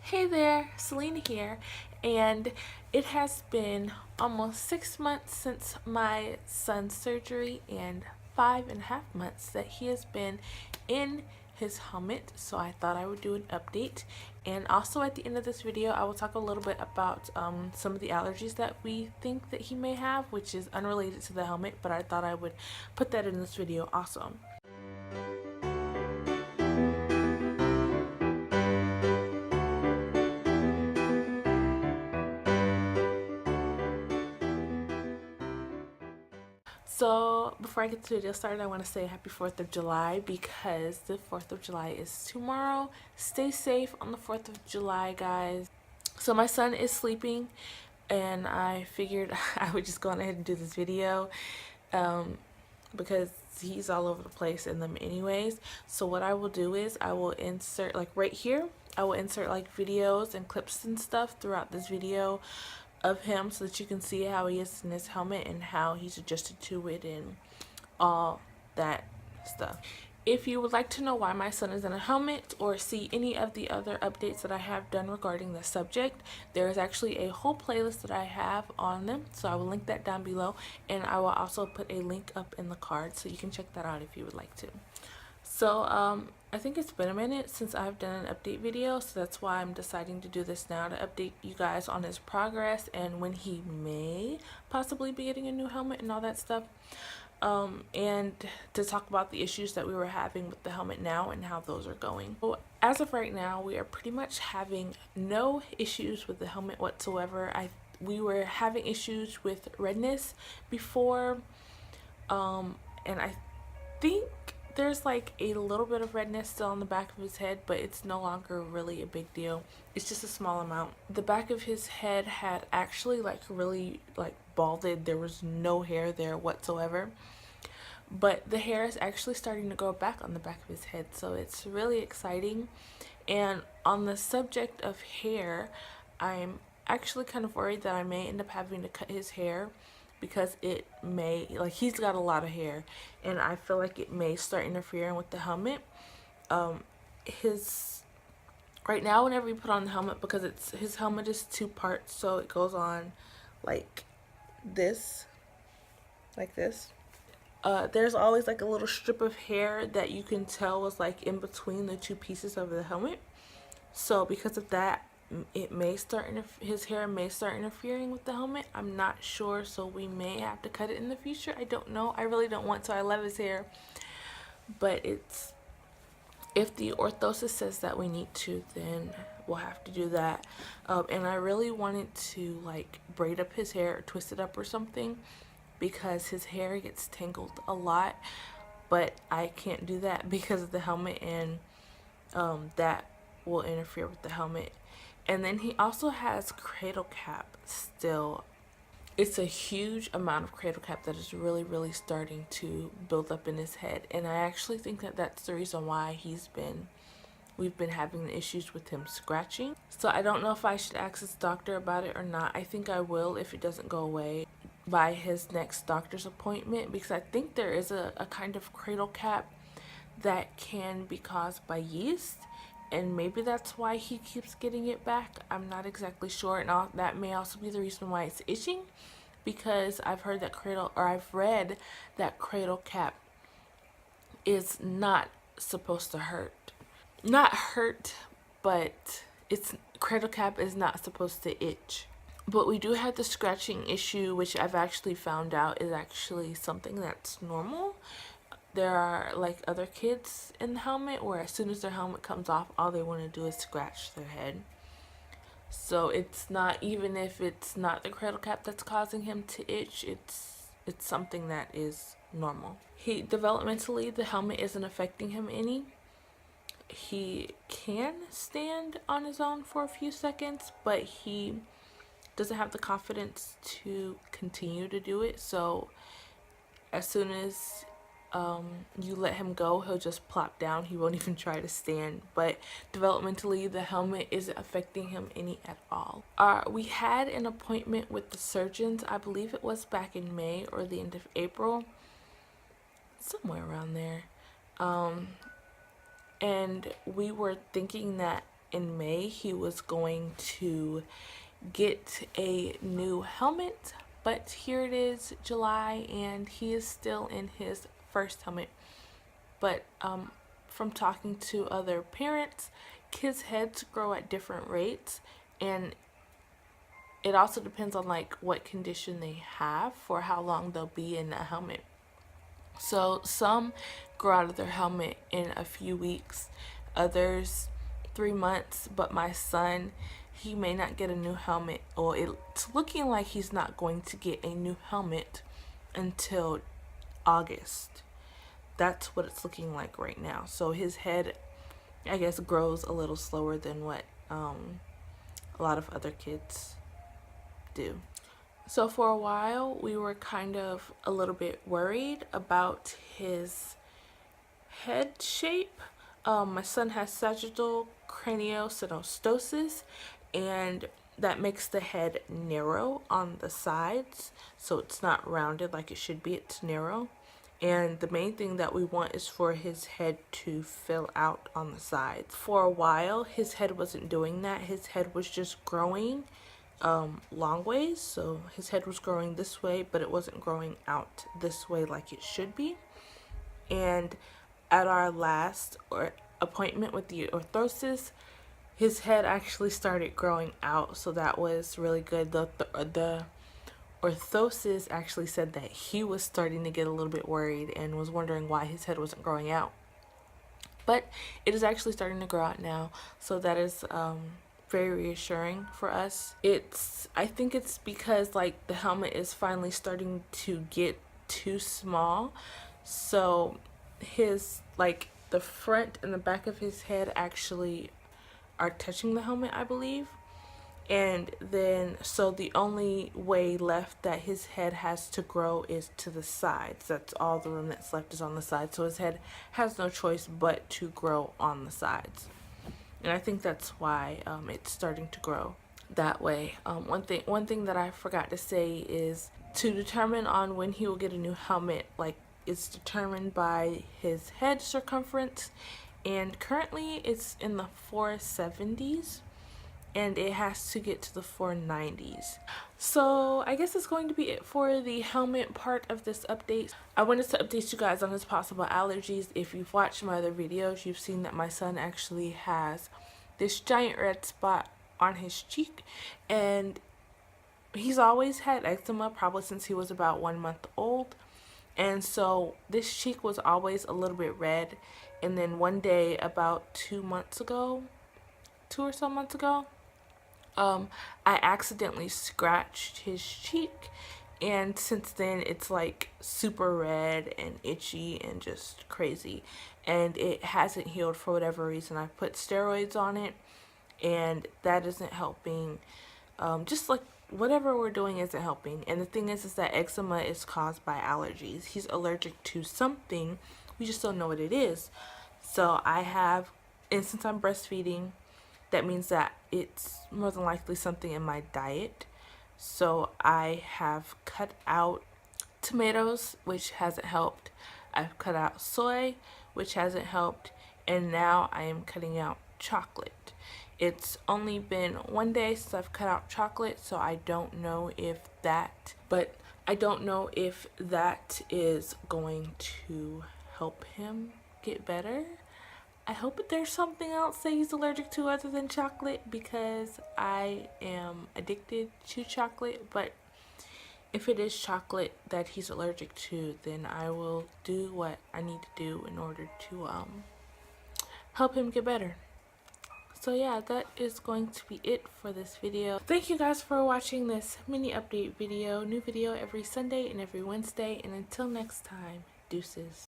Hey there, Salina here, and it has been almost 6 months since my son's surgery and 5.5 months that he has been in his helmet, so I thought I would do an update. And also at the end of this video I will talk a little bit about some of the allergies that we think that he may have, which is unrelated to the helmet, but I thought I would put that in this video also. So before I get to the video started, I want to say happy 4th of July because the 4th of July is tomorrow. Stay safe on the 4th of July, guys. So my son is sleeping and I figured I would just go on ahead and do this video because he's all over the place in them anyways. So what I will do is I will insert, like right here, I will insert like videos and clips and stuff throughout this video of him so that you can see how he is in his helmet and how he's adjusted to it and all that stuff. If you would like to know why my son is in a helmet or see any of the other updates that I have done regarding the subject, there is actually a whole playlist that I have on them, so I will link that down below, and I will also put a link up in the card so you can check that out if you would like to. So I think it's been a minute since I've done an update video, so that's why I'm deciding to do this now, to update you guys on his progress and when he may possibly be getting a new helmet and all that stuff, and to talk about the issues that we were having with the helmet now and how those are going. So as of right now, we are pretty much having no issues with the helmet whatsoever. We were having issues with redness before, and I think there's like a little bit of redness still on the back of his head, but it's no longer really a big deal. It's just a small amount. The back of his head had actually like really like balded. There was no hair there whatsoever, but the hair is actually starting to grow back on the back of his head, so it's really exciting. And on the subject of hair, I'm actually kind of worried that I may end up having to cut his hair because it may, like, he's got a lot of hair and I feel like it may start interfering with the helmet. His right now, whenever we put on the helmet, because his helmet is two parts, so it goes on like this, there's always like a little strip of hair that you can tell was like in between the two pieces of the helmet. So because of that, it may start his hair may start interfering with the helmet. I'm not sure, so we may have to cut it in the future. I don't know. I really don't want to. I love his hair, but it's, if the orthosis says that we need to, then we'll have to do that. And I really wanted to like braid up his hair or twist it up or something because his hair gets tangled a lot, but I can't do that because of the helmet, and that will interfere with the helmet. And then he also has cradle cap still. It's a huge amount of cradle cap that is really starting to build up in his head, and I actually think that that's the reason why we've been having the issues with him scratching. So I don't know if I should ask his doctor about it or not. I think I will if it doesn't go away by his next doctor's appointment, because I think there is a kind of cradle cap that can be caused by yeast, and maybe that's why he keeps getting it back. I'm not exactly sure, and that may also be the reason why it's itching, because I've read that cradle cap is not supposed to hurt. Not hurt, but cradle cap is not supposed to itch. But we do have the scratching issue, which I've actually found out is actually something that's normal. There are like other kids in the helmet where as soon as their helmet comes off, all they want to do is scratch their head. So it's not, even if it's not the cradle cap that's causing him to itch, it's something that is normal. Developmentally, the helmet isn't affecting him any. He can stand on his own for a few seconds, but he doesn't have the confidence to continue to do it. So as soon as you let him go, he'll just plop down. He won't even try to stand. But developmentally, the helmet isn't affecting him any at all. We had an appointment with the surgeons, I believe it was back in May or the end of April, somewhere around there, and we were thinking that in May he was going to get a new helmet, but here it is July and he is still in his first helmet. But from talking to other parents, kids' heads grow at different rates, and it also depends on like what condition they have for how long they'll be in a helmet. So some grow out of their helmet in a few weeks, others 3 months. But my son, he may not get a new helmet, or it's looking like he's not going to get a new helmet until August. That's what it's looking like right now. So his head, I guess, grows a little slower than what a lot of other kids do. So for a while, we were kind of a little bit worried about his head shape. My son has sagittal craniosynostosis, and that makes the head narrow on the sides, so it's not rounded like it should be, it's narrow. And the main thing that we want is for his head to fill out on the sides. For a while, his head wasn't doing that. His head was just growing long ways. So his head was growing this way, but it wasn't growing out this way like it should be. And at our last appointment with the orthosis, his head actually started growing out, so that was really good. The orthosis actually said that he was starting to get a little bit worried and was wondering why his head wasn't growing out. But it is actually starting to grow out now, so that is very reassuring for us. I think it's because like the helmet is finally starting to get too small, so his like the front and the back of his head actually are touching the helmet, I believe. And then so the only way left that his head has to grow is to the sides. That's all the room that's left is on the sides. So his head has no choice but to grow on the sides. And I think that's why it's starting to grow that way. One thing that I forgot to say is to determine on when he will get a new helmet, like it's determined by his head circumference, and currently it's in the 470s. And it has to get to the 490s. So I guess that's going to be it for the helmet part of this update. I wanted to update you guys on his possible allergies. If you've watched my other videos, you've seen that my son actually has this giant red spot on his cheek, and he's always had eczema probably since he was about 1 month old. And so this cheek was always a little bit red, and then one day about 2 or so months ago, I accidentally scratched his cheek, and since then it's like super red and itchy and just crazy, and it hasn't healed for whatever reason. I put steroids on it and that isn't helping. Just like whatever we're doing isn't helping. And the thing is that eczema is caused by allergies. He's allergic to something, we just don't know what it is. So and since I'm breastfeeding, that means that it's more than likely something in my diet. So I have cut out tomatoes, which hasn't helped. I've cut out soy, which hasn't helped. And now I am cutting out chocolate. It's only been 1 day since I've cut out chocolate, so I don't know if that is going to help him get better. I hope there's something else that he's allergic to other than chocolate, because I am addicted to chocolate. But if it is chocolate that he's allergic to, then I will do what I need to do in order to help him get better. So yeah, that is going to be it for this video. Thank you guys for watching this mini update video. New video every Sunday and every Wednesday. And until next time, deuces.